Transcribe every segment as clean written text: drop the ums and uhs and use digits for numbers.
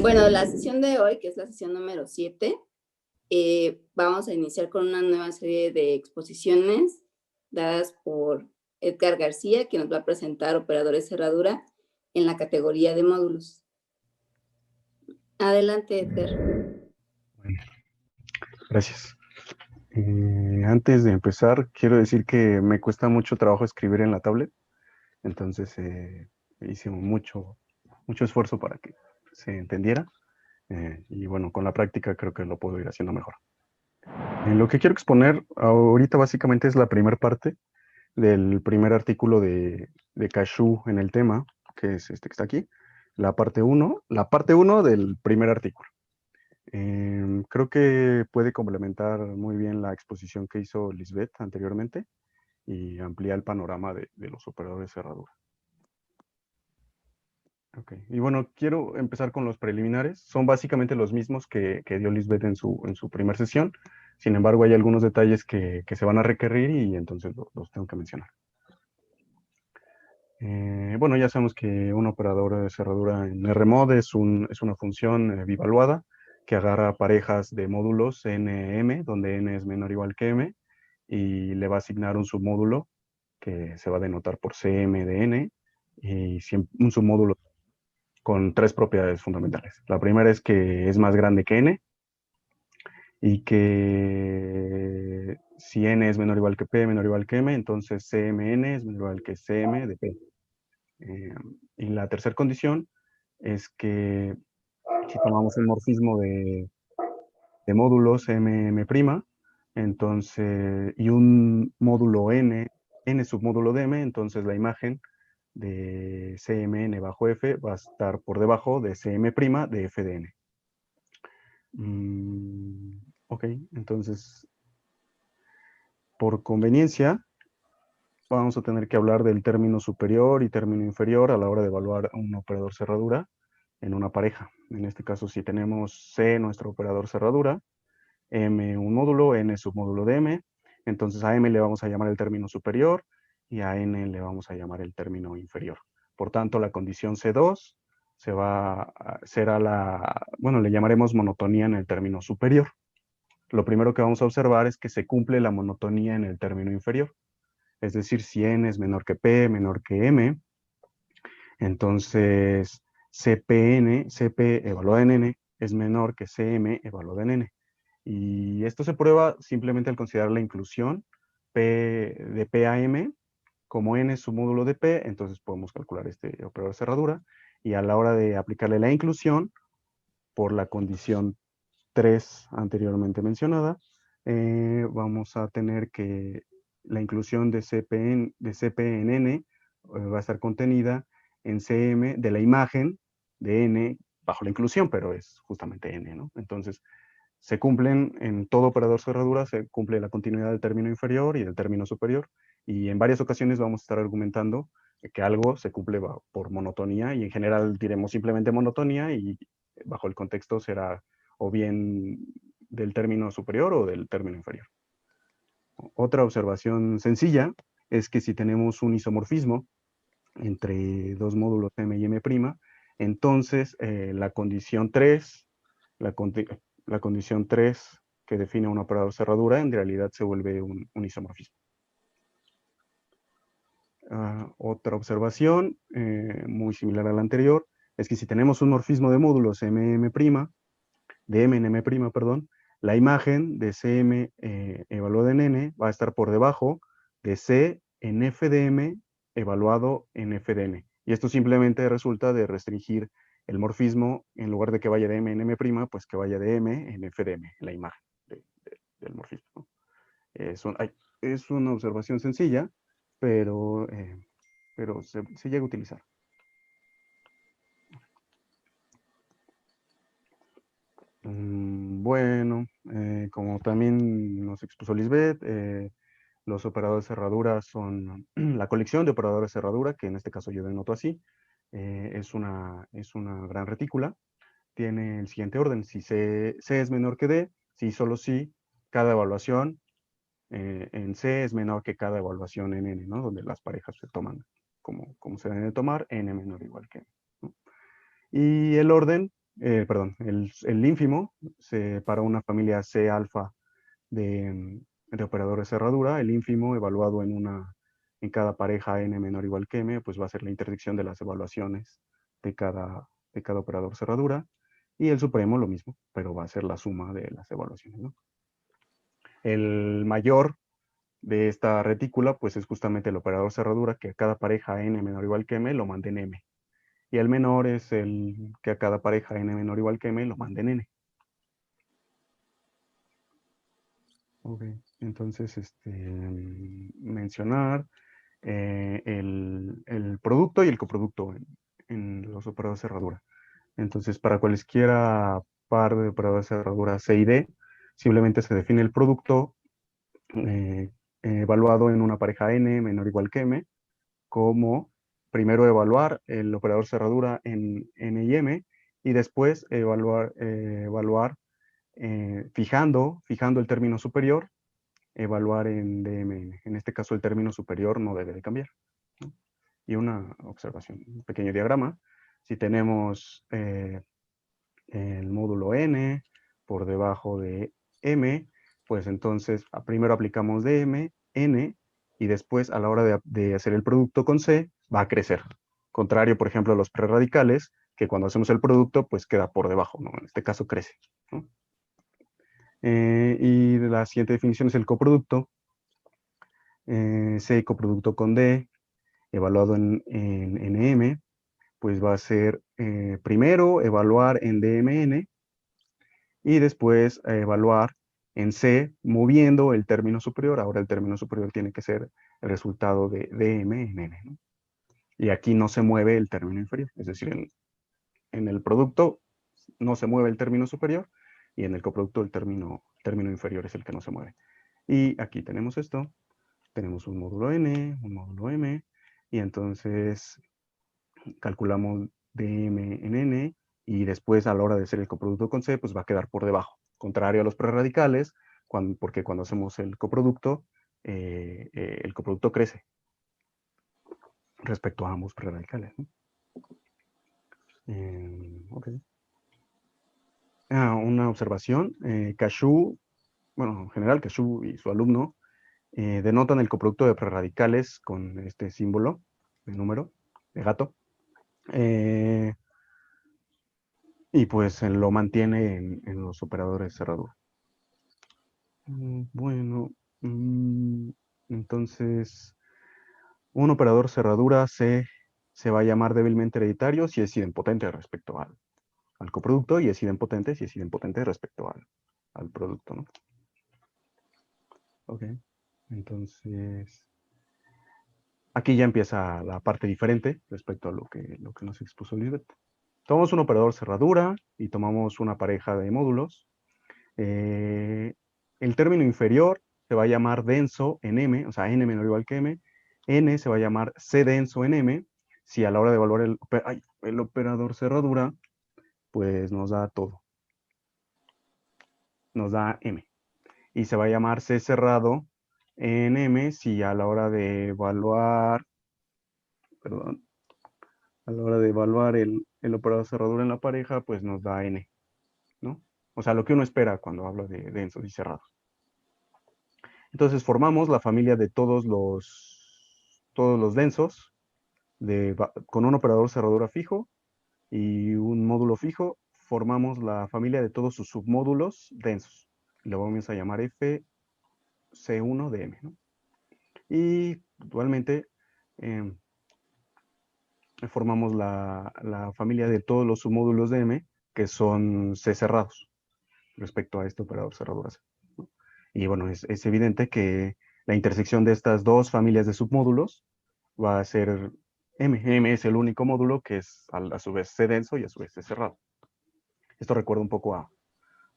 Bueno, la sesión de hoy, que es la sesión número 7, vamos a iniciar con una nueva serie de exposiciones dadas por Edgar García, que nos va a presentar operadores cerradura en la categoría de módulos. Adelante, Edgar. Bueno, gracias. Antes de empezar, quiero decir que me cuesta mucho trabajo escribir en la tablet, entonces hice mucho esfuerzo para que se entendiera, y bueno, con la práctica creo que lo puedo ir haciendo mejor. Lo que quiero exponer ahorita básicamente es la primera parte del primer artículo de Cashew en el tema, que es este que está aquí, la parte uno del primer artículo. Creo que puede complementar muy bien la exposición que hizo Lisbeth anteriormente y ampliar el panorama de los operadores cerradura. Okay. Y bueno, quiero empezar con los preliminares. Son básicamente los mismos que dio Lisbeth en su primer sesión. Sin embargo, hay algunos detalles que se van a requerir y entonces los tengo que mencionar. Bueno, ya sabemos que un operador de cerradura en RMOD es una función bivaluada que agarra parejas de módulos NM, donde n es menor o igual que m, y le va a asignar un submódulo que se va a denotar por Cm de n, y un submódulo con tres propiedades fundamentales. La primera es que es más grande que n, y que si n es menor o igual que p, menor o igual que m, entonces Cmn es menor o igual que Cm de p. Y la tercera condición es que si tomamos un morfismo de módulos MM', entonces, y un módulo n submódulo de m, entonces la imagen de Cmn bajo f va a estar por debajo de Cm' de f de n. Ok, entonces, por conveniencia, vamos a tener que hablar del término superior y término inferior a la hora de evaluar un operador cerradura en una pareja. En este caso, si tenemos C, nuestro operador cerradura, M un módulo, N submódulo de M, entonces a M le vamos a llamar el término superior y a N le vamos a llamar el término inferior. Por tanto, la condición C2 será bueno, le llamaremos monotonía en el término superior. Lo primero que vamos a observar es que se cumple la monotonía en el término inferior. Es decir, si N es menor que P, menor que M, entonces CP evaluado en N es menor que CM evaluado en N. Y esto se prueba simplemente al considerar la inclusión P de P a M, como N es su módulo de P, entonces podemos calcular este operador de cerradura. Y a la hora de aplicarle la inclusión, por la condición 3 anteriormente mencionada, vamos a tener que la inclusión de CP en N va a estar contenida en Cm de la imagen de N bajo la inclusión, pero es justamente N, ¿no? Entonces, se cumplen en todo operador cerradura, se cumple la continuidad del término inferior y del término superior, y en varias ocasiones vamos a estar argumentando que algo se cumple por monotonía, y en general diremos simplemente monotonía, y bajo el contexto será o bien del término superior o del término inferior. Otra observación sencilla es que si tenemos un isomorfismo entre dos módulos M y M', entonces la condición 3, la condición 3 que define un operador cerradura, en realidad se vuelve un isomorfismo. Otra observación, muy similar a la anterior, es que si tenemos un morfismo de módulos MM', de M en M', perdón, la imagen de Cm evaluada en N va a estar por debajo de C en F de M evaluado en F de N. Y esto simplemente resulta de restringir el morfismo, en lugar de que vaya de M en M', pues que vaya de M en F de M, la imagen del morfismo, ¿no? Es una observación sencilla, pero se llega a utilizar. Bueno, como también nos expuso Lisbeth, los operadores de cerradura son la colección de operadores de cerradura, que en este caso yo denoto así. Es una gran retícula. Tiene el siguiente orden: si C es menor que D, si solo si cada evaluación en C es menor que cada evaluación en N, ¿no? Donde las parejas se toman como se deben de tomar, N menor o igual que N, ¿no? Y el orden perdón, el ínfimo para una familia C alfa de operadores cerradura, el ínfimo evaluado en cada pareja n menor o igual que m, pues va a ser la intersección de las evaluaciones de cada operador cerradura, y el supremo lo mismo, pero va a ser la suma de las evaluaciones, ¿no? El mayor de esta retícula, pues es justamente el operador cerradura, que a cada pareja n menor o igual que m lo mande en m. Y el menor es el que a cada pareja n menor o igual que m lo mande en n. Ok, entonces, mencionar el producto y el coproducto en los operadores de cerradura. Entonces, para cualesquiera par de operadores de cerradura C y D, simplemente se define el producto eh, evaluado en una pareja n menor o igual que m, como primero evaluar el operador cerradura en n y m, y después evaluar fijando el término superior, evaluar en DMN. En este caso, el término superior no debe de cambiar, ¿no? Y una observación, un pequeño diagrama. Si tenemos el módulo n por debajo de m, pues entonces primero aplicamos dm, n, y después a la hora de hacer el producto con c, va a crecer. Contrario, por ejemplo, a los prerradicales, que cuando hacemos el producto, pues queda por debajo, ¿no? En este caso crece, ¿no? Y la siguiente definición es el coproducto. C coproducto con D, evaluado en NM, pues va a ser primero evaluar en DMN y después evaluar en C, moviendo el término superior. Ahora el término superior tiene que ser el resultado de DM en N, ¿no? Y aquí no se mueve el término inferior, es decir, en el producto no se mueve el término superior, y en el coproducto el término inferior es el que no se mueve. Y aquí tenemos esto. Tenemos un módulo n, un módulo m, y entonces calculamos dm en n, y después a la hora de hacer el coproducto con c, pues va a quedar por debajo. Contrario a los prerradicales, porque cuando hacemos el coproducto crece respecto a ambos prerradicales, ¿no? Okay. Una observación, Cashew, bueno, en general Cashew y su alumno denotan el coproducto de prerradicales con este símbolo de número, de gato. Y pues lo mantiene en los operadores cerradura. Bueno, mm, entonces un operador cerradura se va a llamar débilmente hereditario si es idempotente respecto al coproducto, y es idempotente si es idempotente respecto al producto, ¿no? Ok, entonces aquí ya empieza la parte diferente respecto a lo que nos expuso Lisbeth. Tomamos un operador cerradura y tomamos una pareja de módulos. El término inferior se va a llamar denso en M, o sea, n menor o igual que M. N se va a llamar C denso en M. Si a la hora de evaluar el operador cerradura, pues nos da todo. Nos da M. Y se va a llamar C cerrado en M si a la hora de evaluar, perdón, a la hora de evaluar el operador cerradura en la pareja, pues nos da N, ¿no? O sea, lo que uno espera cuando habla de densos y cerrados. Entonces formamos la familia de todos los densos con un operador cerradura fijo y un módulo fijo. Formamos la familia de todos sus submódulos densos. Lo vamos a llamar FC1 de M, ¿no? Y actualmente formamos la familia de todos los submódulos de M que son C cerrados respecto a este operador cerradura C, ¿no? Y bueno, es evidente que la intersección de estas dos familias de submódulos va a ser M. M es el único módulo que es a su vez C denso y a su vez C cerrado. Esto recuerda un poco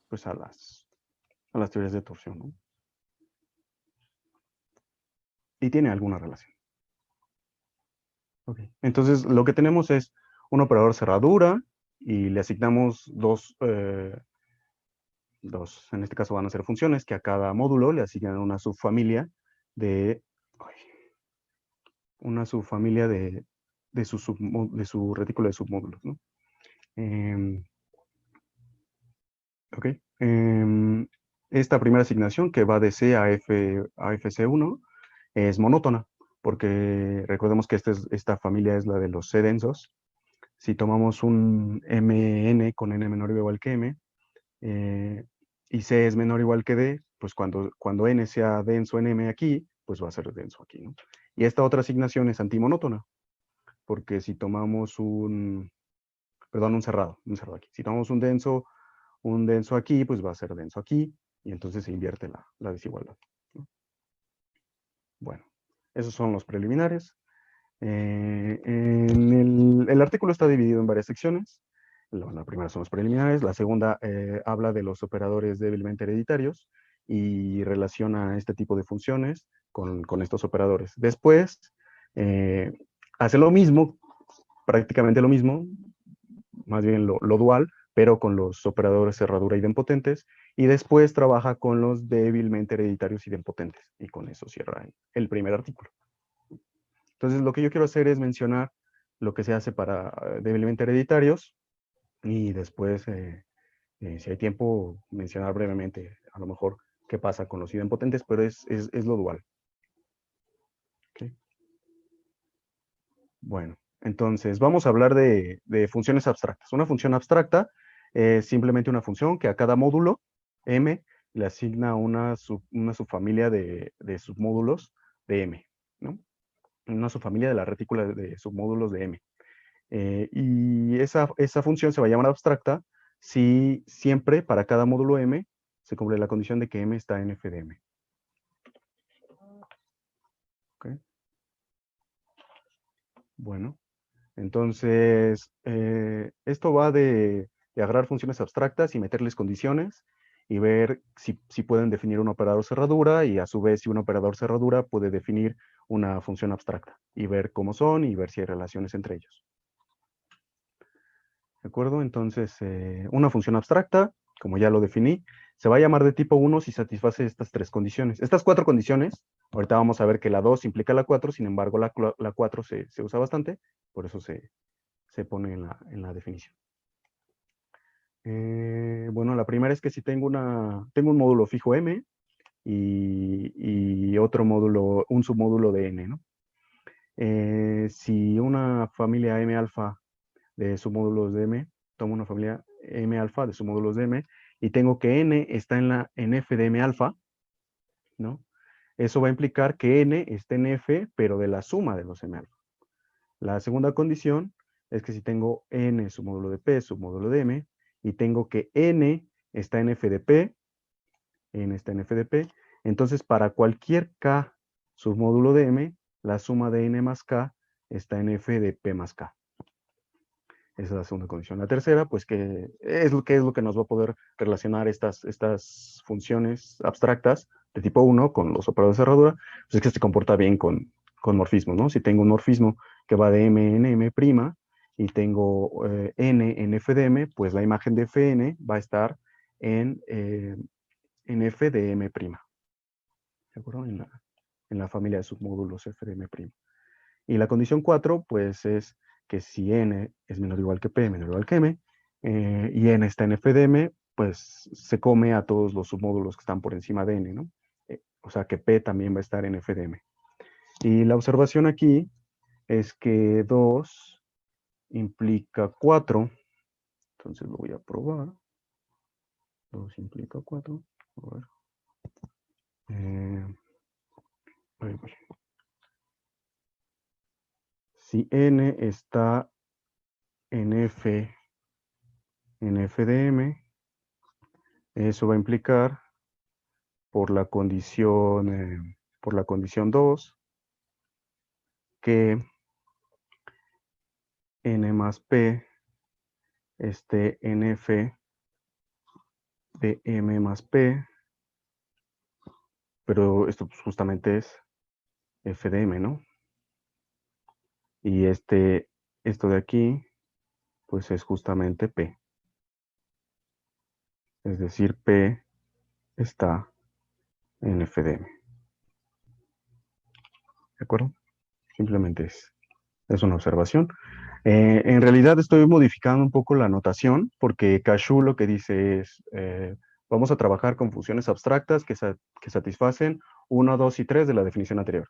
pues a las teorías de torsión, ¿no? Y tiene alguna relación. Okay. Entonces, lo que tenemos es un operador cerradura y le asignamos en este caso van a ser funciones, que a cada módulo le asignan una subfamilia de, de su retículo de submódulos, ¿no? Ok. Esta primera asignación que va de C a FC1 es monótona, porque recordemos que esta familia es la de los C densos. Si tomamos un MN con N menor o igual que M, eh, y C es menor o igual que D, pues cuando N sea denso en M aquí, pues va a ser denso aquí, ¿no? Y esta otra asignación es antimonótona, porque si tomamos perdón, un cerrado aquí. Si tomamos un denso aquí, pues va a ser denso aquí, y entonces se invierte la desigualdad, ¿no? Bueno, esos son los preliminares. El artículo está dividido en varias secciones. La primera son los preliminares, la segunda habla de los operadores débilmente hereditarios y relaciona este tipo de funciones con estos operadores. Después eh, hace lo mismo, prácticamente lo mismo, más bien lo dual, pero con los operadores cerradura idempotentes, y después trabaja con los débilmente hereditarios idempotentes, y con eso cierra el primer artículo. Entonces, lo que yo quiero hacer es mencionar lo que se hace para débilmente hereditarios, y después, si hay tiempo, mencionar brevemente, a lo mejor, qué pasa con los idempotentes, pero es lo dual. ¿Okay? Bueno, entonces vamos a hablar de funciones abstractas. Una función abstracta es simplemente una función que a cada módulo M le asigna una subfamilia de submódulos de M, ¿no? Una subfamilia de la retícula de submódulos de M. Y esa función se va a llamar abstracta si siempre para cada módulo M se cumple la condición de que M está en F de M. ¿Okay? Bueno. Entonces, esto va de agarrar funciones abstractas y meterles condiciones y ver si pueden definir un operador cerradura, y a su vez si un operador cerradura puede definir una función abstracta y ver cómo son y ver si hay relaciones entre ellos. ¿De acuerdo? Entonces, una función abstracta, como ya lo definí, se va a llamar de tipo 1 si satisface estas tres condiciones. Estas cuatro condiciones, ahorita vamos a ver que la 2 implica la 4, sin embargo la 4 se usa bastante, por eso se pone en la definición. Bueno, la primera es que si tengo un módulo fijo M y otro módulo, un submódulo de N, ¿no? Si una familia M alfa de submódulos de M, tomo una familia M alfa de submódulos de M y tengo que N está en F de M alfa, ¿no? Eso va a implicar que N está en F, pero de la suma de los M alfa. La segunda condición es que si tengo N submódulo de P, submódulo de M, y tengo que N está en F de P, N está en F de P, entonces para cualquier K submódulo de M, la suma de N más K está en F de P más K. Esa es la segunda condición. La tercera, pues que es lo que nos va a poder relacionar estas funciones abstractas de tipo 1 con los operadores de cerradura, pues es que se comporta bien con morfismos, ¿no? Si tengo un morfismo que va de M en M' y tengo N en F de M, pues la imagen de Fn va a estar en F de M', ¿de acuerdo? En la familia de submódulos F de M'. Y la condición 4, pues es que si n es menor o igual que p, menor o igual que m, y n está en f de m, pues se come a todos los submódulos que están por encima de n, ¿no? O sea que p también va a estar en f de m. Y la observación aquí es que 2 implica 4, entonces lo voy a probar. 2 implica 4. A ver. Ahí voy. Si n está en f de m, eso va a implicar por la condición 2, que n más p esté en f de m más p, pero esto pues, justamente es f de m, ¿no? Y esto de aquí, pues es justamente p. Es decir, p está en f de m. ¿De acuerdo? Simplemente es una observación. En realidad estoy modificando un poco la notación porque Cashew lo que dice es, vamos a trabajar con funciones abstractas que satisfacen 1, 2 y 3 de la definición anterior.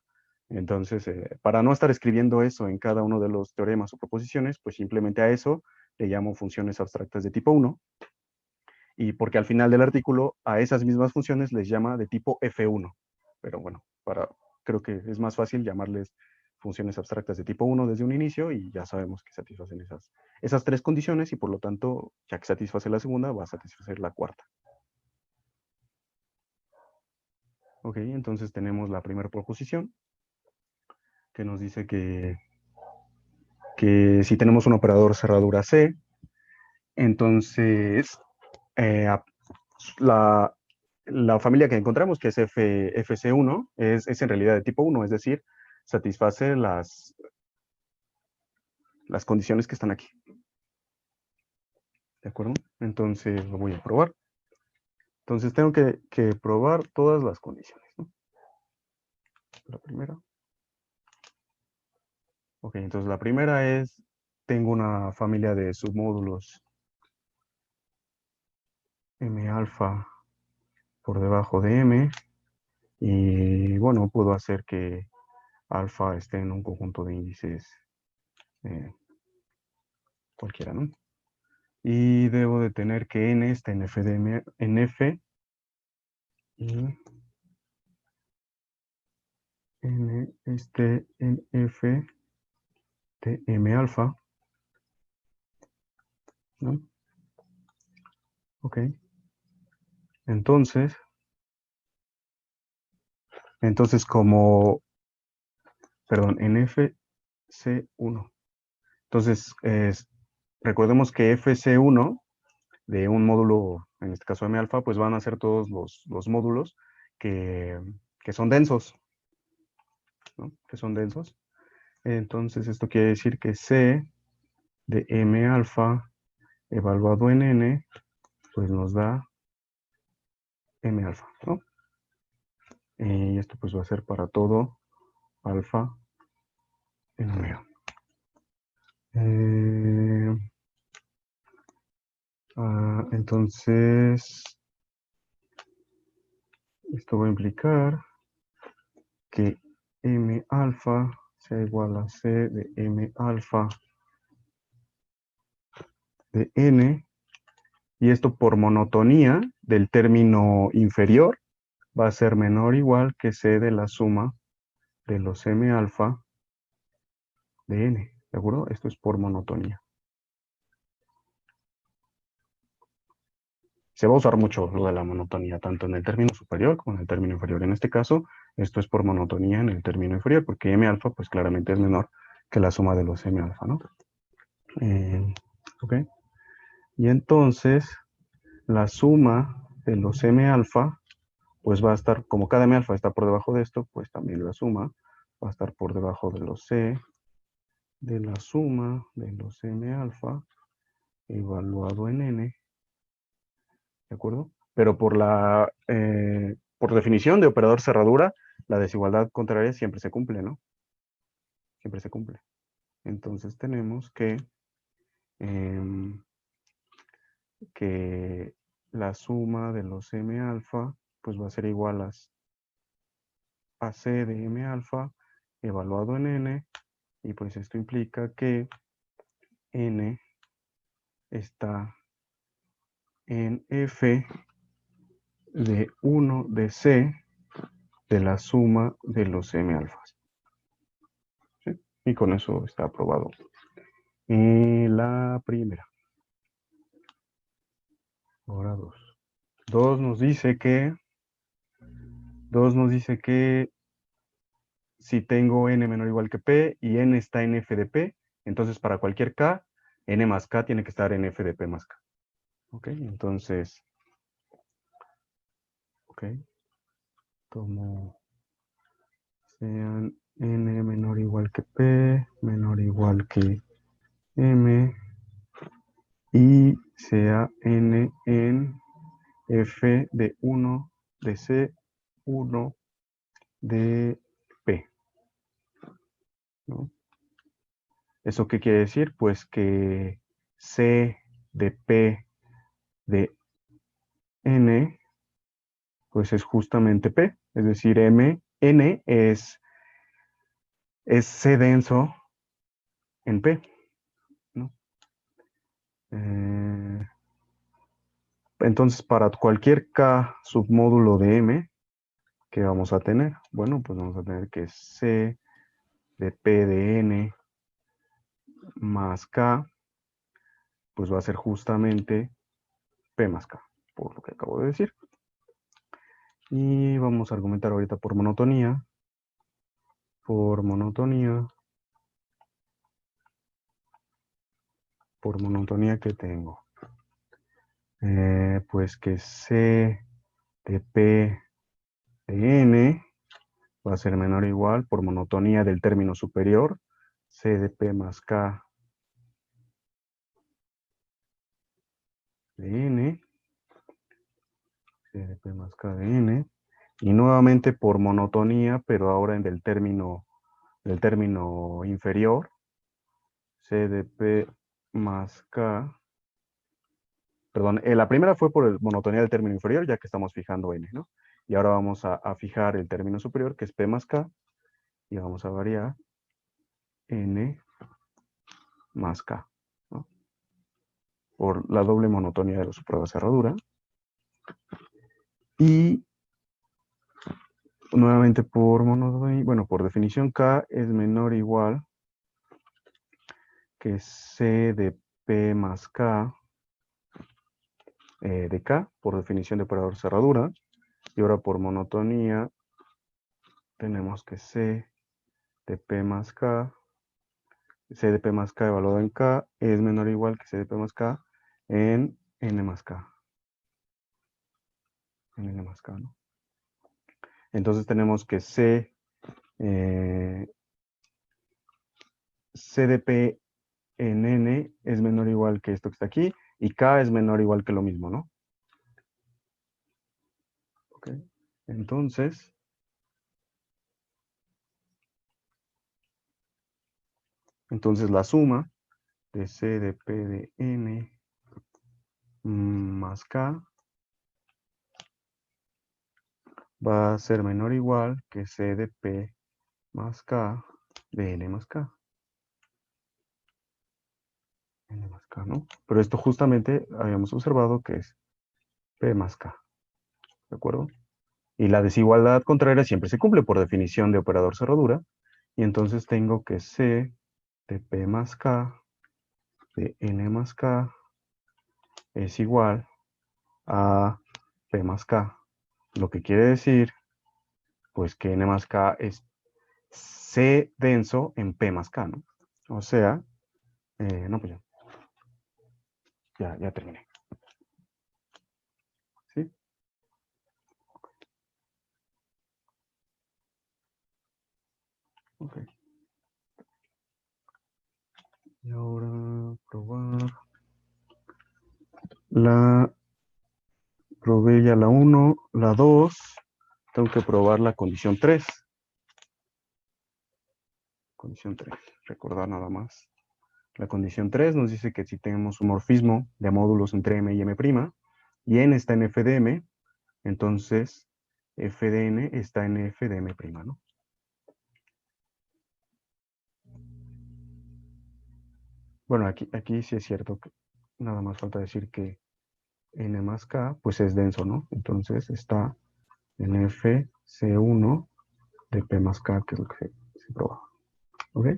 Entonces, para no estar escribiendo eso en cada uno de los teoremas o proposiciones, pues simplemente a eso le llamo funciones abstractas de tipo 1, y porque al final del artículo a esas mismas funciones les llama de tipo F1. Pero bueno, creo que es más fácil llamarles funciones abstractas de tipo 1 desde un inicio y ya sabemos que satisfacen esas tres condiciones y por lo tanto, ya que satisface la segunda, va a satisfacer la cuarta. Ok, entonces tenemos la primera proposición que nos dice que si tenemos un operador cerradura C, entonces la, la familia que encontramos, que es FC1, es en realidad de tipo 1, es decir, satisface las condiciones que están aquí. ¿De acuerdo? Entonces lo voy a probar. Entonces tengo que probar todas las condiciones, ¿no? La primera. Ok, entonces la primera es, tengo una familia de submódulos M alfa por debajo de M, y bueno, puedo hacer que alfa esté en un conjunto de índices cualquiera, ¿no? Y debo de tener que n está en f, en f y n esté en f de m alfa, ¿no? Ok. Entonces como, perdón, en FC1. Entonces, recordemos que FC1 de un módulo, en este caso M alfa, pues van a ser todos los módulos que, que son densos, ¿no? Que son densos. Entonces, esto quiere decir que C de M alfa evaluado en N, pues nos da M alfa, ¿no? Y esto pues va a ser para todo alfa en omega. Entonces, esto va a implicar que M alfa sea igual a C de M alfa de N, y esto por monotonía del término inferior va a ser menor o igual que C de la suma de los M alfa de N, ¿de acuerdo? Esto es por monotonía. Se va a usar mucho lo de la monotonía, tanto en el término superior como en el término inferior. En este caso, esto es por monotonía en el término inferior, porque M alfa, pues claramente es menor que la suma de los M alfa, ¿no? Ok. Y entonces, la suma de los M alfa, pues va a estar, como cada M alfa está por debajo de esto, pues también la suma va a estar por debajo de los C, de la suma de los M alfa, evaluado en N, ¿de acuerdo? Pero por definición de operador cerradura, la desigualdad contraria siempre se cumple, ¿no? Siempre se cumple. Entonces tenemos que la suma de los M alfa, pues va a ser igual a C de M alfa evaluado en N, y pues esto implica que N está en F de 1 de C de la suma de los M alfas. ¿Sí? Y con eso está aprobado. La primera. Ahora 2. 2 nos dice que si tengo n menor o igual que p y n está en f de p, entonces para cualquier k, n más k tiene que estar en f de p más k. Ok, entonces, ok, como sean n menor o igual que p, menor o igual que m, y sea n en f de 1 de c, 1 de p, ¿no? ¿Eso qué quiere decir? Pues que C de P de N, pues es justamente P. Es decir, N es C denso en P, ¿no? Entonces, para cualquier K submódulo de M, ¿qué vamos a tener? Bueno, pues vamos a tener que C de P de N más K, pues va a ser justamente P más K, por lo que acabo de decir. Y vamos a argumentar ahorita por monotonía. Por monotonía que tengo. Pues que C de P de N va a ser menor o igual por monotonía del término superior. C de P más K de N. C de P más K de N. Y nuevamente por monotonía, pero ahora en del término inferior. C de P más K. Perdón, la primera fue por monotonía del término inferior, ya que estamos fijando N, ¿no? Y ahora vamos a fijar el término superior, que es P más K, y vamos a variar N más K, ¿no? Por la doble monotonía de la prueba de cerradura. Y nuevamente por monotonía, bueno, por definición K es menor o igual que C de P más K de K, por definición de operador cerradura. Y ahora por monotonía tenemos que C de P más K, C de P más K evaluado en K es menor o igual que C de P más K en N más K. En N más K, ¿no? Entonces tenemos que C de P en N es menor o igual que esto que está aquí, y K es menor o igual que lo mismo, ¿no? Ok. Entonces, la suma de C de P de N más K va a ser menor o igual que C de P más K de N más K. N más K, ¿no? Pero esto justamente habíamos observado que es P más K, ¿de acuerdo? Y la desigualdad contraria siempre se cumple por definición de operador cerradura, y entonces tengo que C de P más K de N más K es igual a P más K, lo que quiere decir pues que N más K es C denso en P más K, ¿no? O sea, no, pues ya terminé. ¿Sí? Ok. Y ahora probar probé ya la 1, la 2, tengo que probar la condición 3. Condición 3, recordar nada más. La condición 3 nos dice que si tenemos un morfismo de módulos entre M y M', y N está en F de M, entonces F de N está en F de M', ¿no? Bueno, aquí sí es cierto que nada más falta decir que N más K, pues es denso, ¿no? Entonces está en F C1 de P más K, que es lo que se prueba. ¿Ok?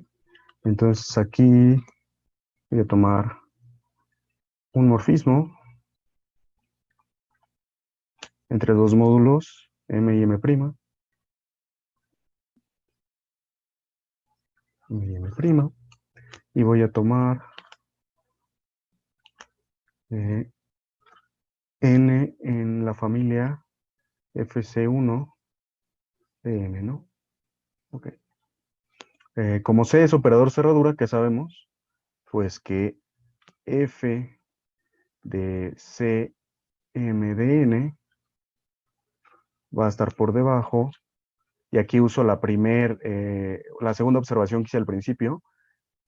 Entonces aquí voy a tomar un morfismo entre dos módulos M y M', M y M', y voy a tomar N en la familia FC1 de M, ¿no? Ok. Como C es operador cerradura, ¿qué sabemos? Pues que F de C M de N va a estar por debajo, y aquí uso la segunda observación que hice al principio,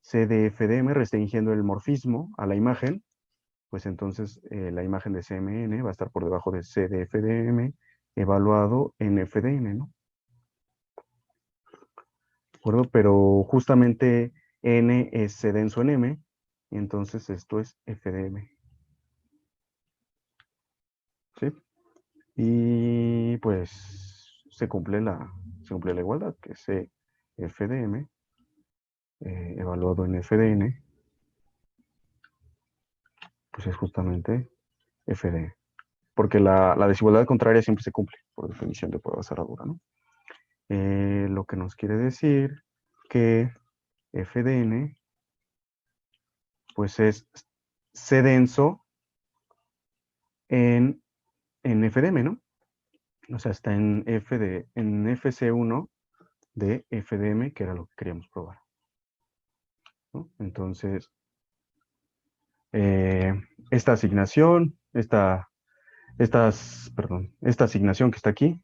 C de f de m, restringiendo el morfismo a la imagen, pues entonces la imagen de CMN va a estar por debajo de C de f de m evaluado en f de n, ¿no? ¿De acuerdo? Pero justamente n es C denso en m, y entonces esto es f de m. ¿Sí? Y pues se cumple la igualdad, que C f de m evaluado en f de n, pues es justamente f de n. Porque la desigualdad contraria siempre se cumple, por definición de prueba cerradura, ¿no? Lo que nos quiere decir que f de n, pues es C denso en f de m, ¿no? O sea, está en FC1 de f de m, que era lo que queríamos probar, ¿no? Entonces, esta asignación, esta asignación que está aquí,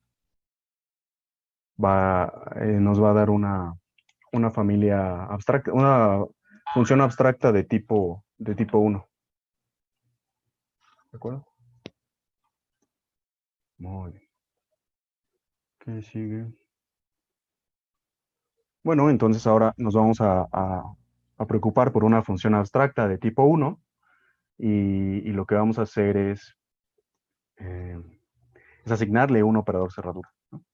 nos va a dar una familia abstracta, una función abstracta de tipo 1. ¿De acuerdo? Muy bien. ¿Qué sigue? Bueno, entonces ahora nos vamos a preocupar por una función abstracta de tipo 1 y lo que vamos a hacer eh, es asignarle un operador cerradura, ¿no?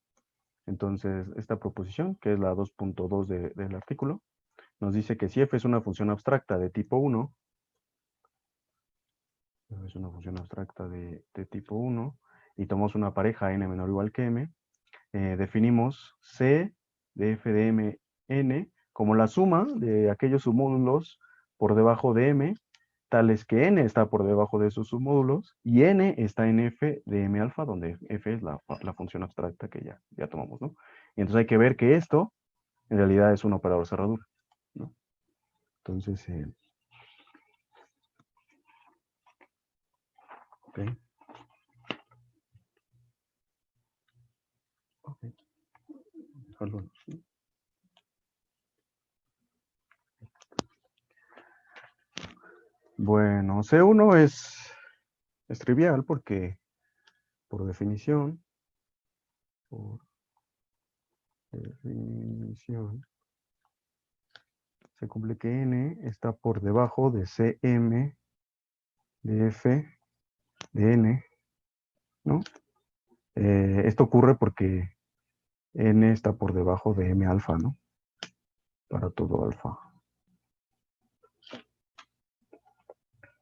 Entonces, esta proposición, que es la 2.2 del artículo, nos dice que si f es una función abstracta de tipo 1, es una función abstracta de tipo 1, y tomamos una pareja n menor o igual que m, definimos C de f de m n como la suma de aquellos submódulos por debajo de m, tales que n está por debajo de esos submódulos, y n está en f de m alfa, donde f es la función abstracta que ya tomamos, ¿no? Y entonces hay que ver que esto en realidad es un operador cerradura, ¿no? Entonces, ok. Ok. Dejarlo así. Bueno, C1 es trivial porque, por definición, se cumple que n está por debajo de Cm de f de n, ¿no? Esto ocurre porque n está por debajo de m alfa, ¿no? Para todo alfa.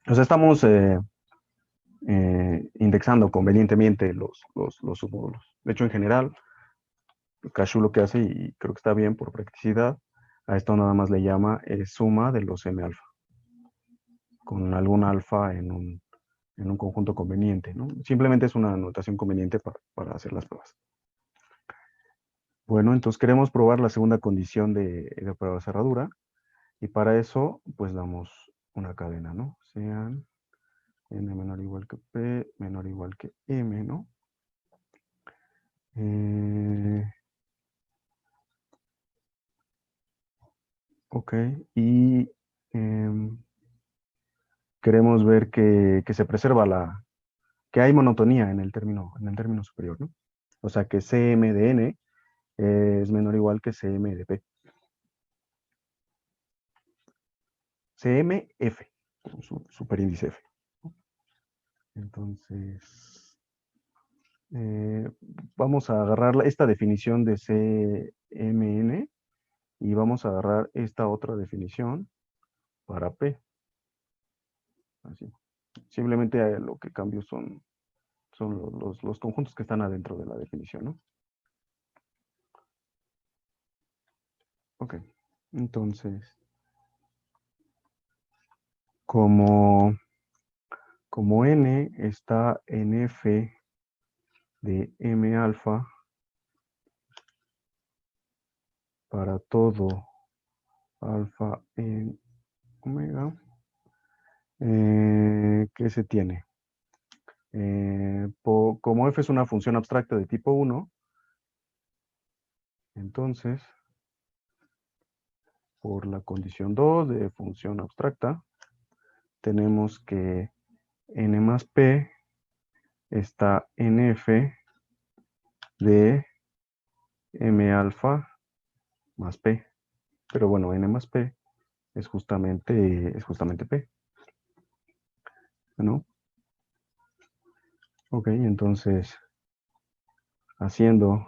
O sea, estamos indexando convenientemente los submódulos. De hecho, en general, Cashew lo que hace, y creo que está bien por practicidad, a esto nada más le llama suma de los m alfa, con algún alfa en un conjunto conveniente, ¿no? Simplemente es una notación conveniente para hacer las pruebas. Bueno, entonces queremos probar la segunda condición de prueba de cerradura, y para eso, pues damos una cadena, ¿no? Sean n menor o igual que p menor o igual que m, ¿no? Ok, y queremos ver que se preserva que hay monotonía en el término superior, ¿no? O sea que Cm de n es menor o igual que Cm de p. Cmf, superíndice f. Entonces, vamos a agarrar esta definición de Cmn y vamos a agarrar esta otra definición para p. Así. Simplemente lo que cambio son los conjuntos que están adentro de la definición, ¿no? Ok, entonces, como n está en f de m alfa para todo alfa en omega, ¿qué se tiene? Como f es una función abstracta de tipo 1, entonces por la condición 2 de función abstracta, tenemos que n más p está en f de m alfa más p. Pero bueno, n más p es justamente p, ¿no? Ok, entonces, haciendo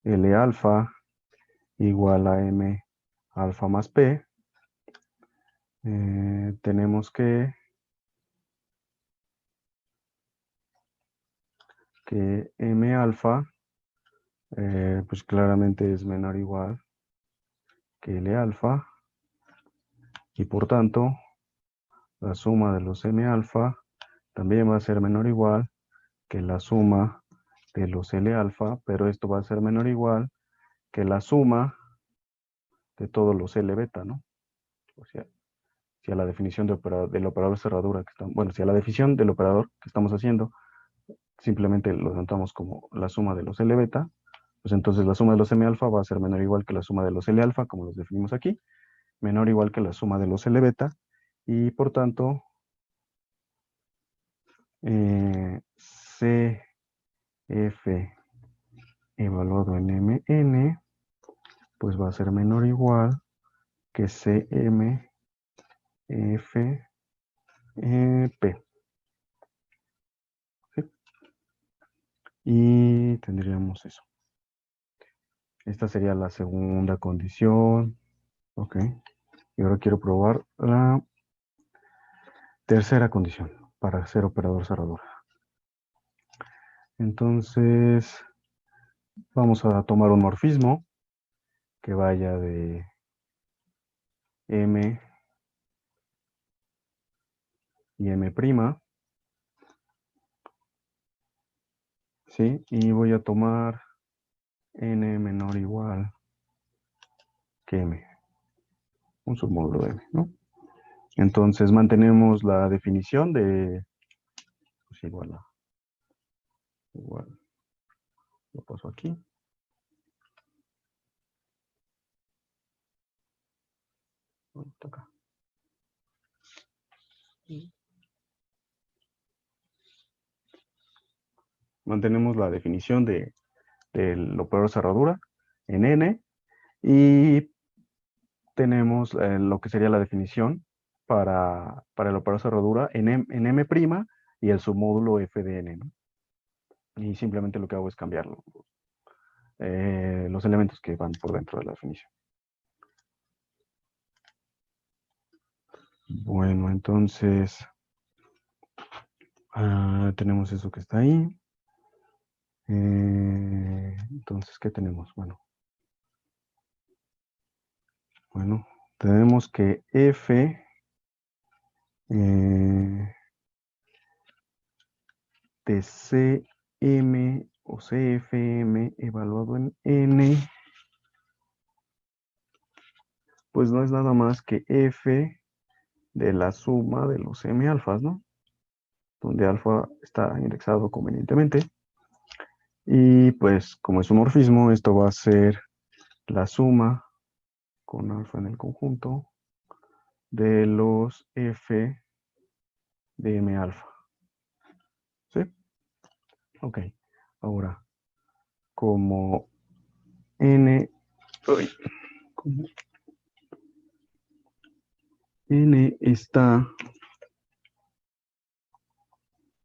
L alfa igual a m alfa más p, tenemos que m alfa, pues claramente es menor o igual que L alfa, y por tanto, la suma de los m alfa también va a ser menor o igual que la suma de los L alfa, pero esto va a ser menor o igual que la suma de todos los L beta, ¿no? O sea, si a la definición del operador cerradura que estamos, bueno, si a la definición del operador que estamos haciendo simplemente lo notamos como la suma de los L beta, pues entonces la suma de los M alfa va a ser menor o igual que la suma de los L alfa, como los definimos aquí, menor o igual que la suma de los L beta, y por tanto, CF evaluado en MN, pues va a ser menor o igual que CM F P. ¿Sí? Y tendríamos eso. Esta sería la segunda condición. Ok. Y ahora quiero probar la tercera condición para ser operador cerradura. Entonces, vamos a tomar un morfismo que vaya de M y M', ¿sí? Y voy a tomar N menor o igual que M, un submódulo de M, ¿no? Entonces mantenemos la definición de, pues igual, lo paso aquí. Acá. Mantenemos la definición del operador cerradura en N y tenemos lo que sería la definición para el operador cerradura en M' y el submódulo f de n, ¿no? Y simplemente lo que hago es cambiarlo, los elementos que van por dentro de la definición. Bueno, entonces tenemos eso que está ahí. Entonces, ¿qué tenemos? Bueno, tenemos que f de Cm o Cfm evaluado en n, pues no es nada más que f de la suma de los m alfas, ¿no? Donde alfa está indexado convenientemente. Y pues como es un morfismo, esto va a ser la suma con alfa en el conjunto de los f de m alfa. ¿Sí? Ok. Ahora, como n, como n está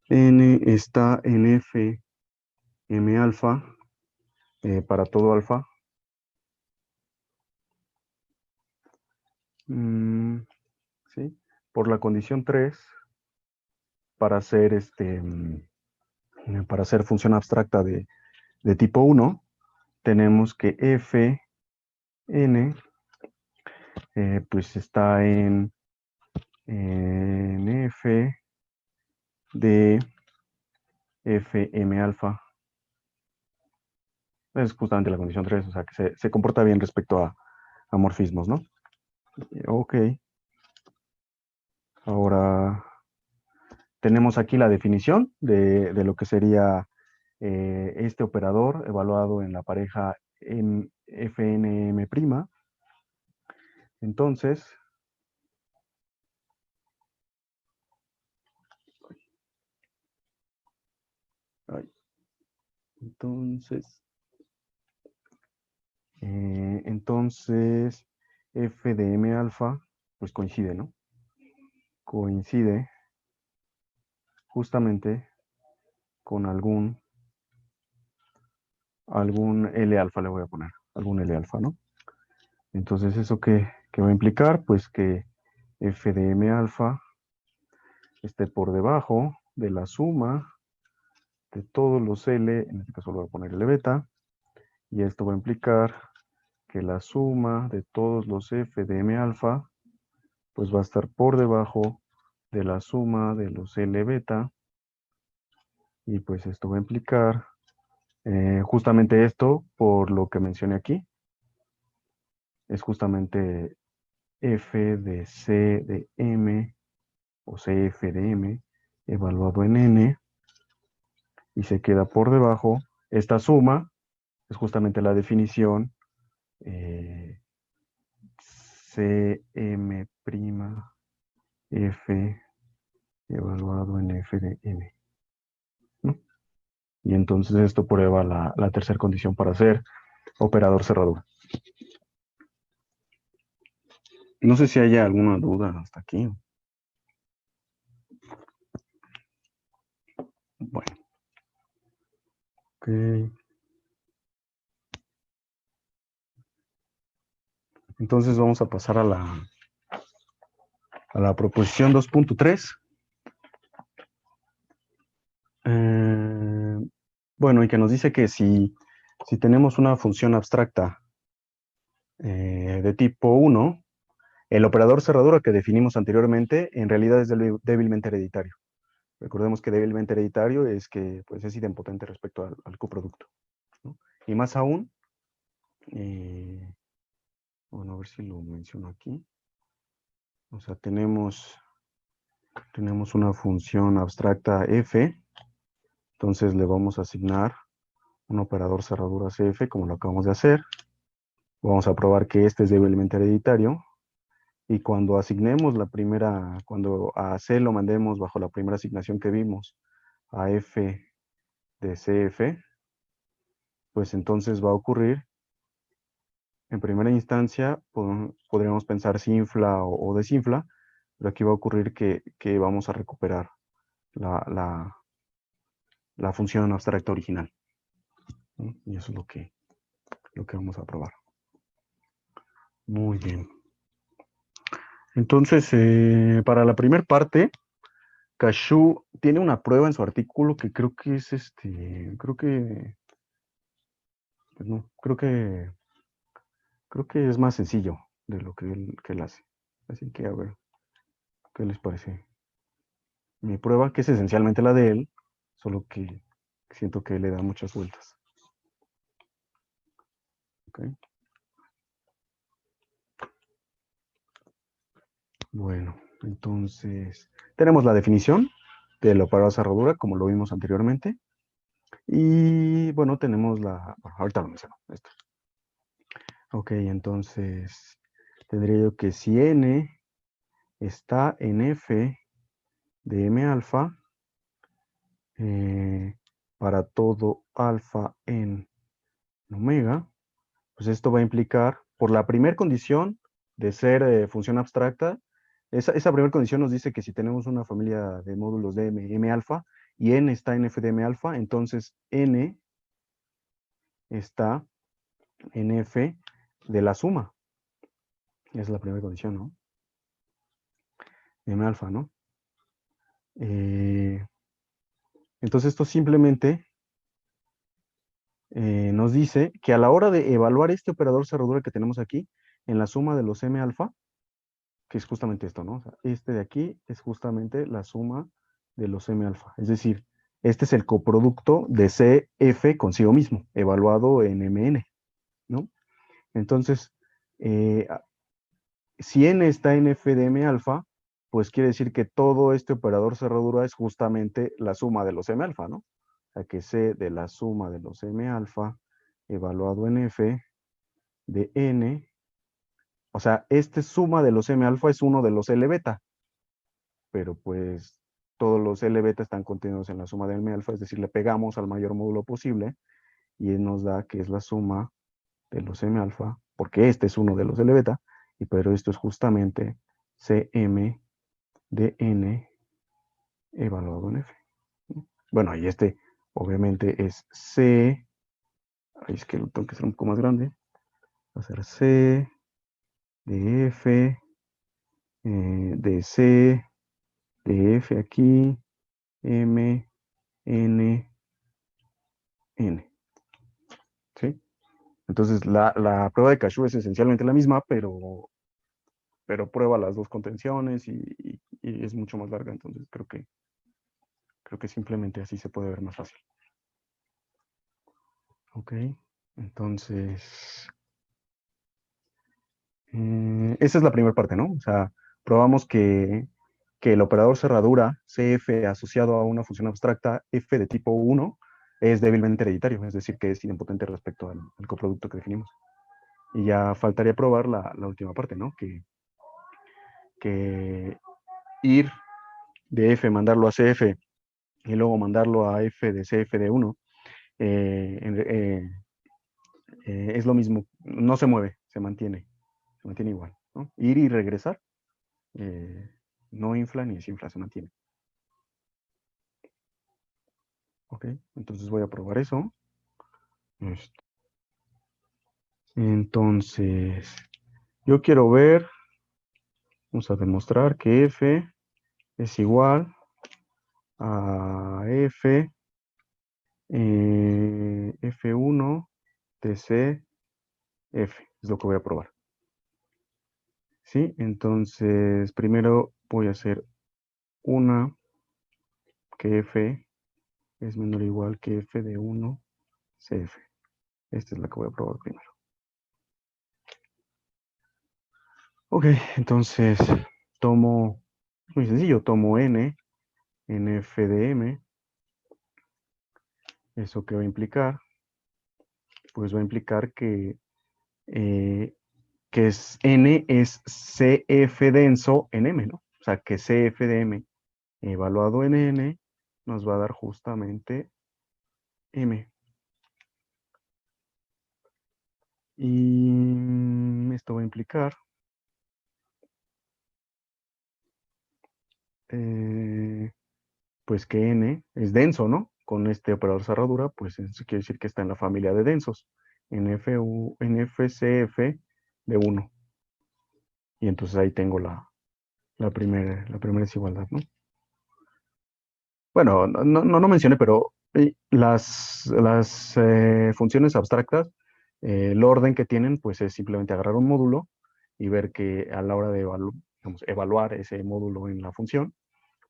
en f m alfa para todo alfa, ¿sí? Por la condición 3, para hacer función abstracta de tipo 1, tenemos que f n pues está en f de fm alfa. Es justamente la condición 3, o sea que se comporta bien respecto a morfismos, ¿no? Ok. Ahora tenemos aquí la definición de lo que sería este operador evaluado en la pareja fnm'. Entonces, entonces, f de m alfa, pues coincide, ¿no? Coincide justamente con algún L alfa, le voy a poner, algún L alfa, ¿no? Entonces, ¿eso qué va a implicar? Pues que f de m alfa esté por debajo de la suma de todos los L, en este caso le voy a poner L beta, y esto va a implicar que la suma de todos los f de m alfa, pues va a estar por debajo de la suma de los L beta, y pues esto va a implicar justamente esto, por lo que mencioné aquí, es justamente f de c de m, o cf de m, evaluado en n, y se queda por debajo. Esta suma es justamente la definición cm' f evaluado en f de n, ¿no? Y entonces esto prueba la tercera condición para ser operador cerradura. No sé si haya alguna duda hasta aquí. Bueno. Ok. Entonces vamos a pasar a la proposición 2.3. Bueno, y que nos dice que si tenemos una función abstracta de tipo 1, el operador cerradura que definimos anteriormente en realidad es débilmente hereditario. Recordemos que débilmente hereditario es que pues, es idempotente respecto al coproducto, ¿no? Y más aún, bueno, a ver si lo menciono aquí. O sea, tenemos una función abstracta f, entonces le vamos a asignar un operador cerradura CF, como lo acabamos de hacer. Vamos a probar que este es débilmente hereditario. Y cuando asignemos cuando a C lo mandemos bajo la primera asignación que vimos, a F de CF, pues entonces va a ocurrir, en primera instancia, podríamos pensar si infla o desinfla, pero aquí va a ocurrir que vamos a recuperar la función abstracta original, ¿no? Y eso es lo que vamos a probar. Muy bien. Entonces, para la primera parte, Cashew tiene una prueba en su artículo que creo que es pues no, creo que es más sencillo de lo que él hace. Así que a ver, ¿qué les parece? Mi prueba, que es esencialmente la de él, solo que siento que le da muchas vueltas. Okay. Bueno, entonces tenemos la definición del operador cerradura, como lo vimos anteriormente. Y bueno, tenemos bueno, ahorita lo menciono, esto. Ok, entonces tendría yo que si n está en f de m alfa, para todo alfa en omega, pues esto va a implicar, por la primera condición de ser función abstracta, esa primera condición nos dice que si tenemos una familia de módulos de m alfa y n está en f de m alfa, entonces n está en f de la suma. Esa es la primera condición, ¿no? M alfa, ¿no? Entonces esto simplemente nos dice que a la hora de evaluar este operador cerradura que tenemos aquí, en la suma de los M alfa, que es justamente esto, ¿no? O sea, este de aquí es justamente la suma de los M alfa. Es decir, este es el coproducto de CF consigo mismo, evaluado en MN, ¿no? Entonces, si N está en F de M alfa, pues quiere decir que todo este operador cerradura es justamente la suma de los M alfa, ¿no? O sea, que C de la suma de los M alfa evaluado en F de n, o sea, esta suma de los m alfa es uno de los L beta, pero pues todos los L beta están contenidos en la suma de m alfa, es decir, le pegamos al mayor módulo posible y nos da que es la suma de los m alfa, porque este es uno de los L beta, y pero esto es justamente Cm de n evaluado en f. Bueno, y este obviamente es C, ahí es que lo tengo que hacer un poco más grande, va a ser C de F, de C, de F aquí, M, N, N, ¿sí? Entonces la prueba de Cachou es esencialmente la misma, pero prueba las dos contenciones y es mucho más larga, entonces creo que simplemente así se puede ver más fácil. Ok, entonces, esa es la primera parte, ¿no? O sea, probamos que el operador cerradura CF asociado a una función abstracta f de tipo 1 es débilmente hereditario, es decir, que es idempotente respecto al coproducto que definimos. Y ya faltaría probar la última parte, ¿no? Que ir de f, mandarlo a CF y luego mandarlo a f de CF de 1 es lo mismo, no se mueve, se mantiene igual, ¿no? Ir y regresar no infla ni desinfla, se mantiene. Ok, entonces voy a probar eso. Entonces, yo quiero ver, vamos a demostrar que f es igual a f, f1 tc f, es lo que voy a probar. ¿Sí? Entonces, primero voy a hacer una que f es menor o igual que f de 1 cf. Esta es la que voy a probar primero. Ok, entonces tomo, muy sencillo, tomo n f de m. ¿Eso qué va a implicar? Pues va a implicar eh, que n es CF denso en M, ¿no? O sea, que CF de M evaluado en N nos va a dar justamente M. Y esto va a implicar pues que N es denso, ¿no? Con este operador cerradura, pues eso quiere decir que está en la familia de densos, en FCF de 1. Y entonces ahí tengo la primera desigualdad, ¿no? Bueno, no mencioné, pero las funciones abstractas, el orden que tienen, pues es simplemente agarrar un módulo y ver que a la hora de evaluar ese módulo en la función,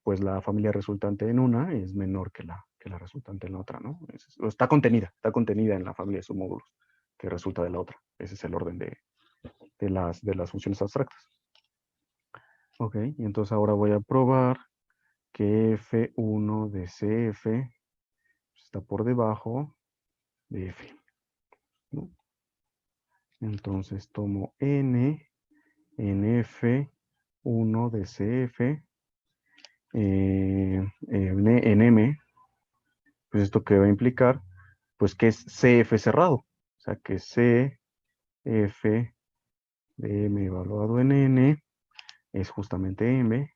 pues la familia resultante en una es menor que la resultante en la otra, ¿no? Está contenida en la familia de submódulos que resulta de la otra. Ese es el orden de las funciones abstractas. Ok, y entonces ahora voy a probar que F1 de CF está por debajo de F, ¿no? Entonces tomo N en F1 de CF en M, pues esto que va a implicar, pues que es CF cerrado, o sea que CF de M evaluado en N es justamente M,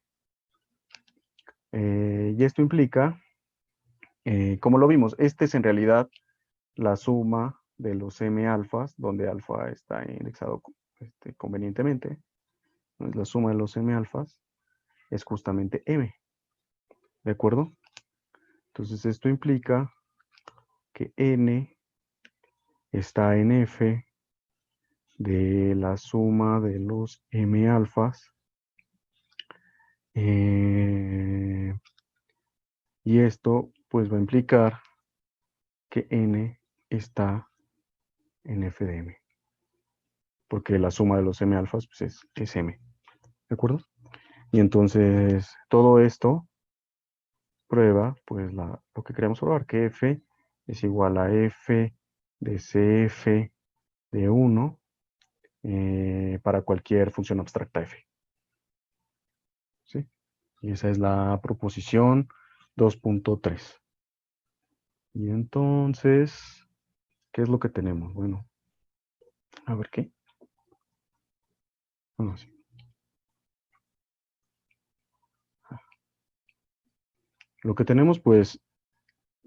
y esto implica, como lo vimos, este es en realidad la suma de los M alfas, donde alfa está indexado convenientemente. Entonces, la suma de los M alfas es justamente M, ¿de acuerdo? Entonces esto implica que N está en F de la suma de los M alfas, y esto pues va a implicar que N está en F de M, porque la suma de los M alfas pues es M, ¿de acuerdo? Y entonces todo esto prueba pues lo que queremos probar, que F es igual a F de CF de 1 para cualquier función abstracta f. ¿Sí? Y esa es la proposición 2.3. Y entonces, ¿qué es lo que tenemos? Bueno, a ver qué. Bueno, sí. Lo que tenemos, pues,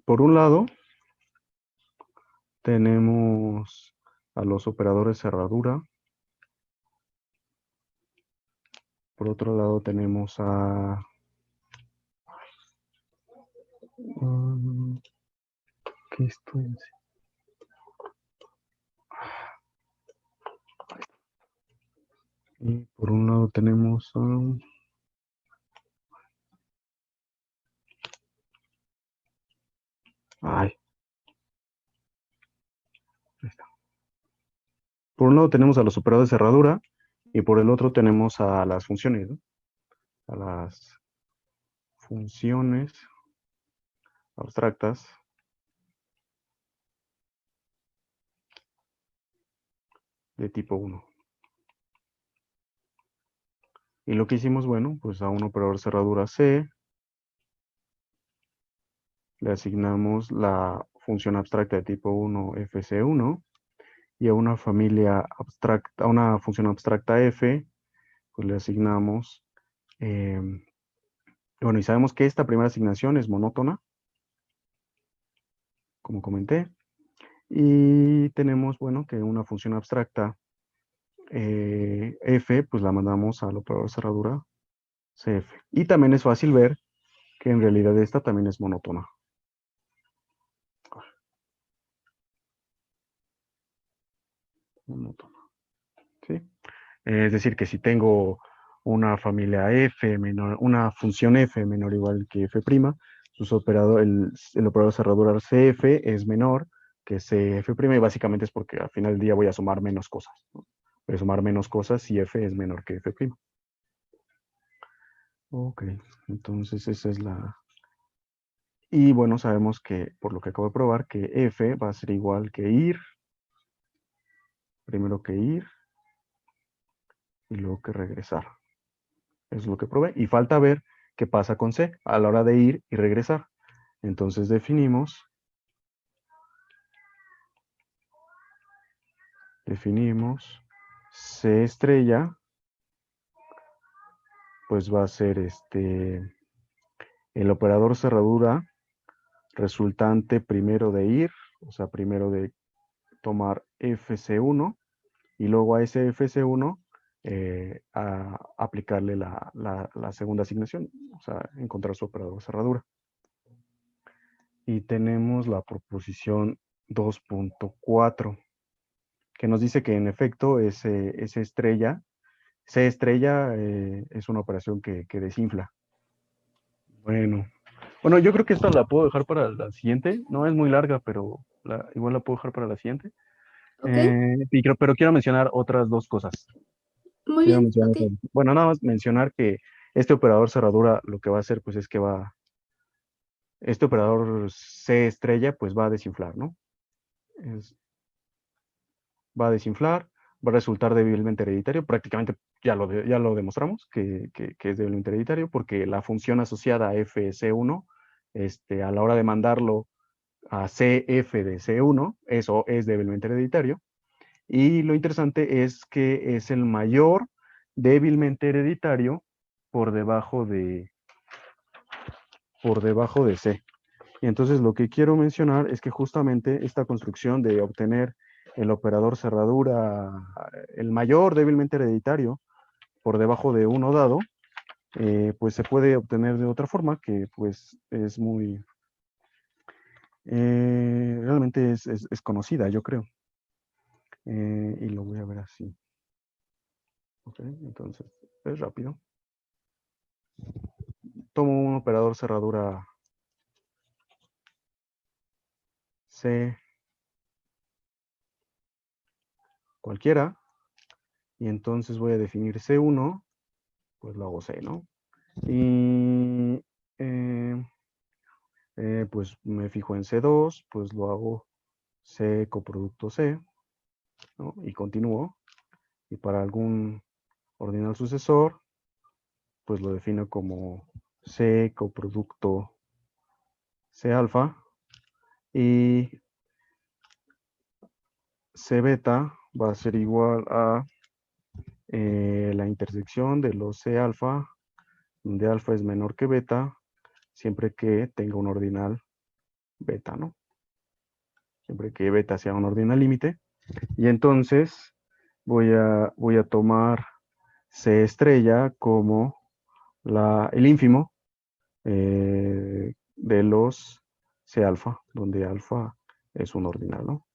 por un lado, tenemos a los operadores cerradura. Por otro lado, tenemos a... ¿qué estoy haciendo? Y por un lado tenemos a... Ay, ahí está. Por un lado tenemos a los operadores de cerradura y por el otro tenemos a las funciones, ¿no? A las funciones abstractas de tipo 1. Y lo que hicimos, bueno, pues a un operador cerradura C le asignamos la función abstracta de tipo 1 fc1 y a una familia abstracta, a una función abstracta f, pues le asignamos, bueno, y sabemos que esta primera asignación es monótona, como comenté, y tenemos, bueno, que una función abstracta f, pues la mandamos al operador cerradura cf. Y también es fácil ver que en realidad esta también es monótona. Monótona, ¿sí? Es decir, que si tengo una familia f menor, una función f menor o igual que f', pues el operador cerradura cf es menor que cf', y básicamente es porque al final del día voy a sumar menos cosas, ¿no? Voy a sumar menos cosas si f es menor que f'. Ok, entonces esa es la... Y bueno, sabemos que, por lo que acabo de probar, que f va a ser igual que ir, primero que ir, y luego que regresar. Eso es lo que probé. Y falta ver qué pasa con C a la hora de ir y regresar. Entonces definimos C estrella, pues va a ser el operador cerradura resultante primero de ir, o sea, primero de tomar FC1 y luego a ese FC1 a aplicarle la segunda asignación, o sea, encontrar su operador cerradura. Y tenemos la proposición 2.4, que nos dice que en efecto ese estrella, C estrella es una operación que desinfla. Bueno, yo creo que esta la puedo dejar para la siguiente. No es muy larga, pero igual la puedo dejar para la siguiente. Ok, Pero quiero mencionar otras dos cosas. muy bien, ok. Bueno, nada más mencionar que este operador cerradura lo que va a hacer pues es que este operador C estrella pues va a desinflar, ¿no? Va a desinflar, va a resultar débilmente hereditario. Prácticamente ya lo demostramos que es débilmente hereditario porque la función asociada a FC1, a la hora de mandarlo a CF de C1, eso es débilmente hereditario. Y lo interesante es que es el mayor débilmente hereditario por debajo de C. Y entonces lo que quiero mencionar es que justamente esta construcción de obtener el operador cerradura, el mayor débilmente hereditario, por debajo de uno dado, pues se puede obtener de otra forma que pues es muy, realmente es conocida, yo creo. Y lo voy a ver así. Ok, entonces es rápido. Tomo un operador cerradura C cualquiera y entonces voy a definir C1, pues lo hago C, ¿no? Y pues me fijo en C2, pues lo hago C coproducto C, ¿no? Y continúo. Y para algún ordinal sucesor, pues lo defino como C coproducto C alfa, y C beta va a ser igual a la intersección de los C alfa, donde alfa es menor que beta, siempre que tenga un ordinal beta, ¿no? Siempre que beta sea un ordinal límite. Y entonces voy a tomar C estrella como el ínfimo de los C alfa, donde alfa es un ordinal, ¿no?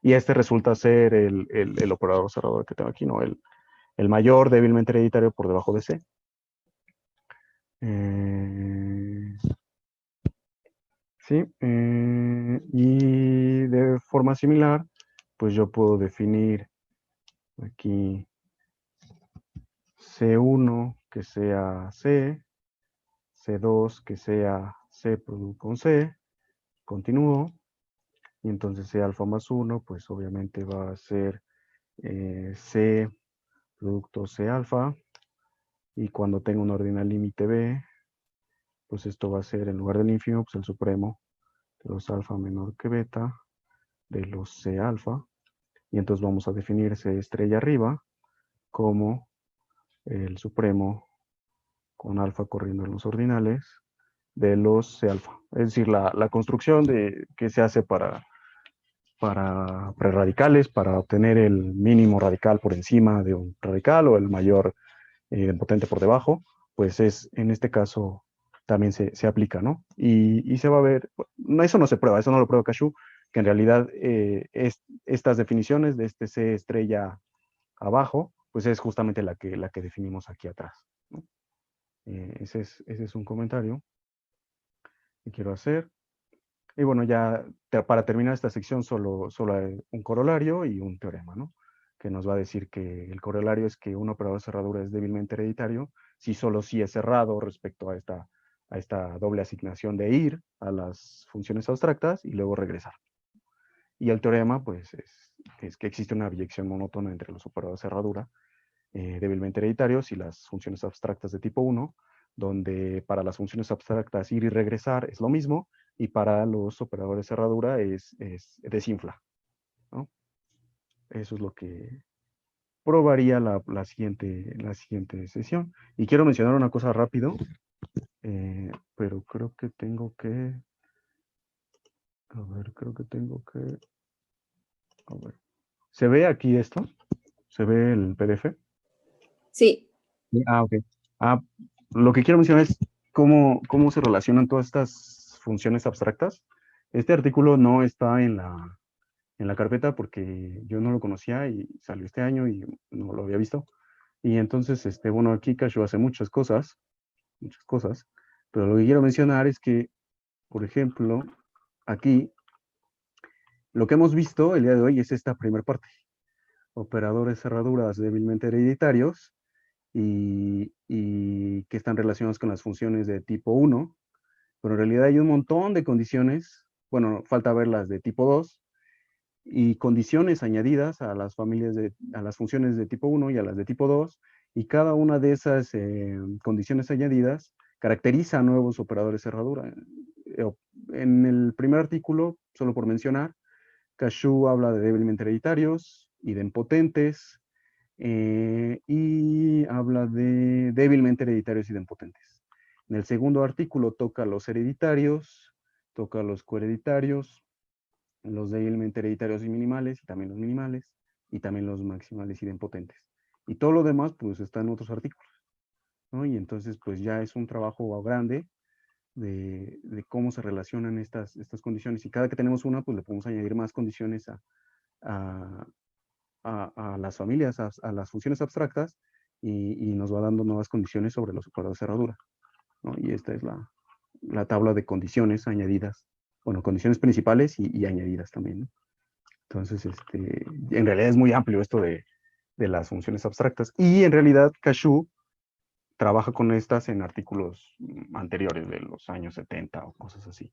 Y este resulta ser el operador cerrador que tengo aquí, ¿no? El mayor débilmente hereditario por debajo de C. Sí, y de forma similar, pues yo puedo definir aquí C1 que sea C, C2 que sea C con C, continúo, y entonces C alfa más 1, pues obviamente va a ser C producto C alfa, y cuando tengo un ordinal límite B, pues esto va a ser, en lugar del ínfimo, pues el supremo de los alfa menor que beta de los C alfa, y entonces vamos a definir C estrella arriba como el supremo con alfa corriendo en los ordinales de los C alfa. Es decir, la construcción que se hace para prerradicales, para obtener el mínimo radical por encima de un radical o el mayor potente por debajo, pues en este caso también se aplica, ¿no? Y se va a ver, eso no se prueba, eso no lo prueba Cashew, que en realidad estas definiciones de este C estrella abajo, pues es justamente la que definimos aquí atrás, ¿no? Ese es un comentario que quiero hacer. Y bueno, ya para terminar esta sección solo hay un corolario y un teorema, ¿no? Que nos va a decir que el corolario es que un operador de cerradura es débilmente hereditario si solo sí es cerrado respecto a esta doble asignación de ir a las funciones abstractas y luego regresar. Y el teorema, pues, es que existe una biyección monótona entre los operadores de cerradura débilmente hereditarios y las funciones abstractas de tipo 1, donde para las funciones abstractas ir y regresar es lo mismo, y para los operadores de cerradura es desinfla, ¿no? Eso es lo que probaría la siguiente sesión. Y quiero mencionar una cosa rápido, pero creo que tengo que... A ver, creo que tengo que... A ver. ¿Se ve aquí esto? ¿Se ve el PDF? Sí. Ok. Ah, lo que quiero mencionar es cómo se relacionan todas estas funciones abstractas. Este artículo no está en la carpeta porque yo no lo conocía y salió este año y no lo había visto. Y entonces, bueno, aquí Cashew hace muchas cosas, pero lo que quiero mencionar es que, por ejemplo, aquí, lo que hemos visto el día de hoy es esta primera parte. Operadores cerraduras débilmente hereditarios, y que están relacionados con las funciones de tipo 1, pero en realidad hay un montón de condiciones, bueno, falta ver las de tipo 2, y condiciones añadidas a las a las funciones de tipo 1 y a las de tipo 2, y cada una de esas condiciones añadidas caracteriza a nuevos operadores cerradura. En el primer artículo, solo por mencionar, Cashew habla de débilmente hereditarios, idempotentes, y habla de débilmente hereditarios idempotentes. En el segundo artículo toca los hereditarios, toca los cohereditarios, los débilmente hereditarios y minimales, y también los minimales, y también los maximales idempotentes. Y todo lo demás, pues, está en otros artículos, ¿no? Y entonces, pues, ya es un trabajo grande de cómo se relacionan estas condiciones. Y cada que tenemos una, pues, le podemos añadir más condiciones a, a las familias, a las funciones abstractas, y nos va dando nuevas condiciones sobre los operadores de cerradura, ¿no? Y esta es la tabla de condiciones añadidas, bueno, condiciones principales y añadidas también, ¿no? Entonces, en realidad es muy amplio esto de las funciones abstractas, y en realidad Cashew trabaja con estas en artículos anteriores de los años 70 o cosas así.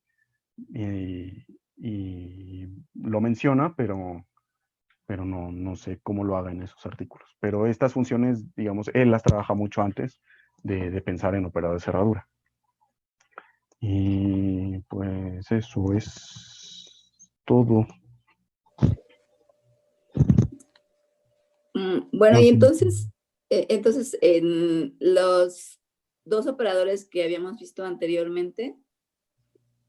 Y lo menciona, pero pero no sé cómo lo haga en esos artículos. Pero estas funciones, digamos, él las trabaja mucho antes de pensar en operador de cerradura. Y pues eso es todo. Bueno, No y sé. entonces en los dos operadores que habíamos visto anteriormente,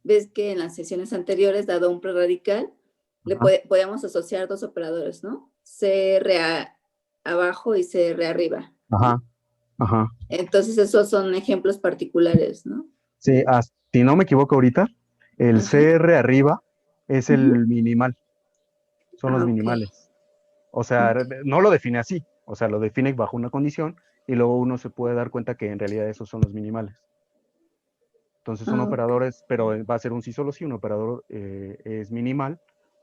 ves que en las sesiones anteriores, dado un preradical, podíamos asociar dos operadores, ¿no? CR abajo y CR arriba. Ajá, ajá. Entonces esos son ejemplos particulares, ¿no? Sí, si no me equivoco ahorita, el Ajá. CR arriba es el minimal, son los Ah, ok. minimales. O sea, Ok. no lo define así, o sea, lo define bajo una condición y luego uno se puede dar cuenta que en realidad esos son los minimales. Entonces son Ah, ok. operadores, pero va a ser un sí solo sí, un operador es minimal,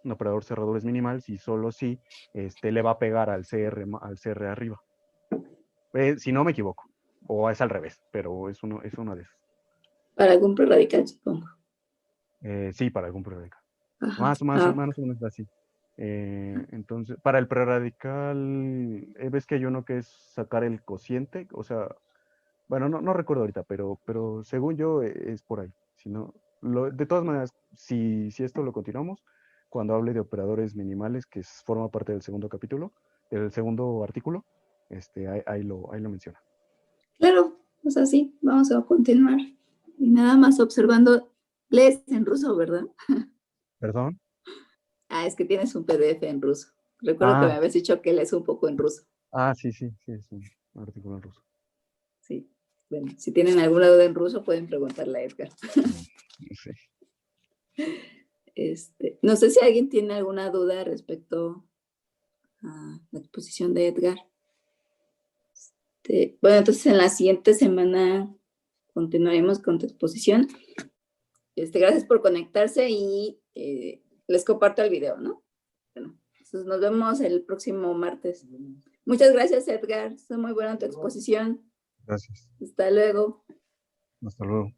un operador cerrador es minimal, si solo sí, le va a pegar al CR arriba. Si no me equivoco, o es al revés, pero es uno de esos. Para algún preradical, supongo. Sí, para algún preradical. Ajá. Más o Ah, menos así. Entonces, para el preradical, ves que hay uno que es sacar el cociente, o sea, bueno, no recuerdo ahorita, pero según yo es por ahí. Si no, de todas maneras, si esto lo continuamos, cuando hable de operadores minimales, que forma parte del segundo capítulo, del segundo artículo, ahí lo menciona. claro, pues así, vamos a continuar. Y nada más observando, lees en ruso, ¿verdad? ¿Perdón? Ah, es que tienes un PDF en ruso. Recuerdo que me Ah, habías dicho que lees un poco en ruso. sí, es un artículo en ruso. Sí. Bueno, si tienen alguna duda en ruso, pueden preguntarle a Edgar. No sé. No sé si alguien tiene alguna duda respecto a la exposición de Edgar. Bueno, entonces en la siguiente semana continuaremos con tu exposición. Gracias por conectarse y les comparto el video, ¿no? Bueno, entonces nos vemos el próximo martes. Muchas gracias, Edgar. Fue muy buena tu exposición. Gracias. Hasta luego. Hasta luego.